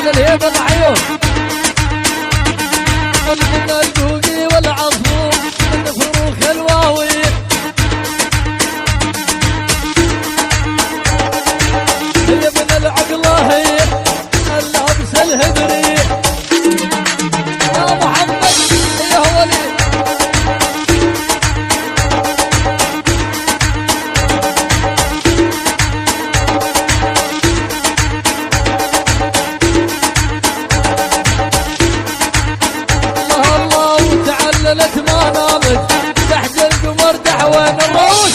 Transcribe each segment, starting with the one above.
على الهيبة العيون من البوقي والعصفور من فروخ الواوي هي من العقله هي اللابس الهدري يا محمد يا ولي تعللت ما نامت تحت القمر دحوان الرؤوس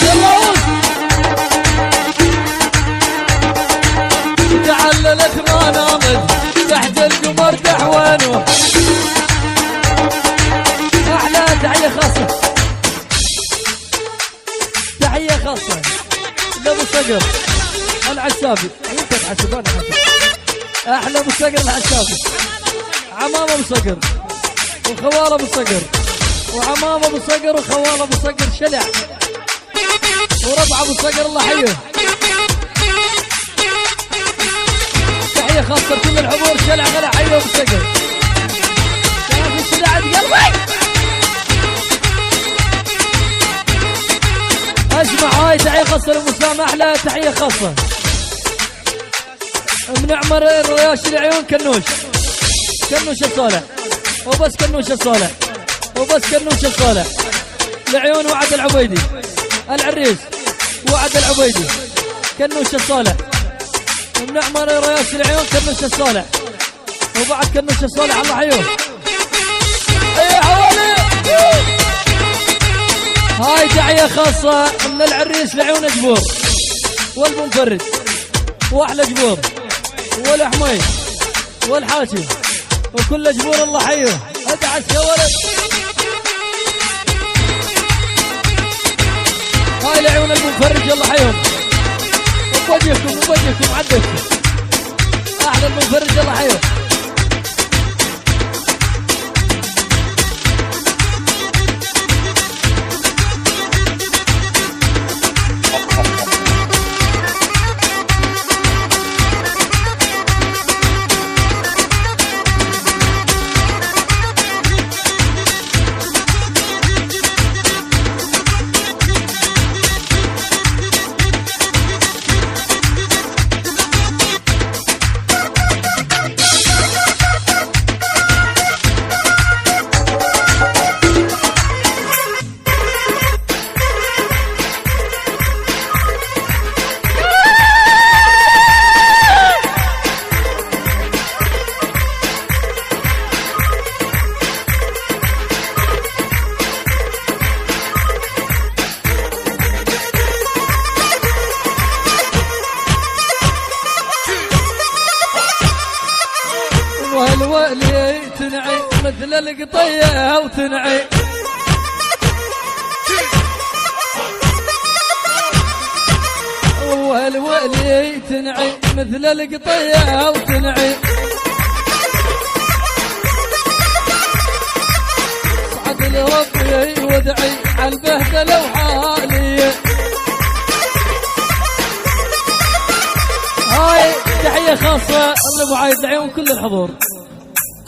تعللت ما نامت تحت القمر دحوانه احلى تحيه خاصه تحيه خاصه لابو صقر العسابي انت تحسب انا حسب احلى ابو صقر العسابي عمام ابو صقر وخوال ابو صقر وعمام ابو صقر وخوال ابو صقر شلع وربع ابو صقر الله حيه تحيه خاصه لكل الحضور شلع غلا حيه ابو صقر شايف الشلع قلبي اسمع هاي تحيه خاصه للمسلم احلى تحيه خاصه من عمر الرياش العيون كنوش الصالح وبس كنوش الصالح وبس كنوش الصالح العيون وعد العبيدي العريس وعد العبيدي كنوش الصالح ومنعمر رياس العيون كنوش الصالح وبعد كنوش الصالح الله حيوه اي حوالي هاي تحية خاصة من العريس لعيون جبور والمنفرد واحلى جبور والحميد والحاشي وكل جبور الله حيه ادعس يا ولد هاي لعيون المنفرج الله حيهم وبوجهكم عدكم احلى المنفرج الله حيه والولي تنعي مثل القطية وتنعي والولي تنعي مثل القطية وتنعي صعد لربي وادعي عالبهدلة وحالي هاي تحية خاصة لأبو عايد لعيون كل الحضور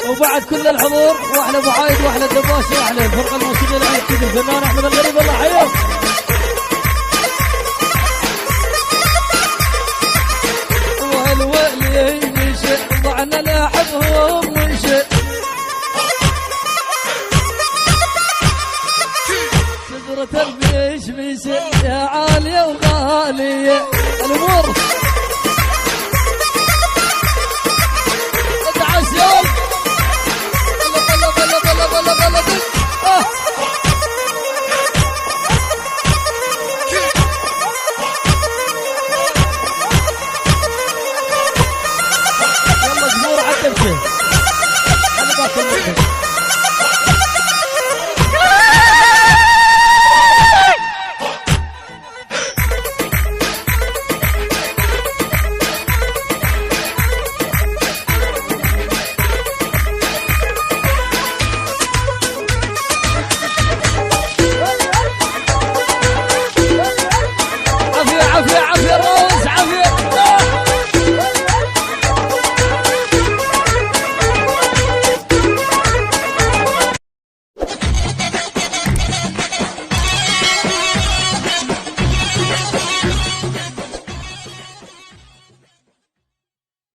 وبعد كل الحضور واحلى ابو عايد واحلى الدباش واحلى الفرقه الموسيقيه العيد الفنان احمد الغريب الله حيه والولي مشي ضعنا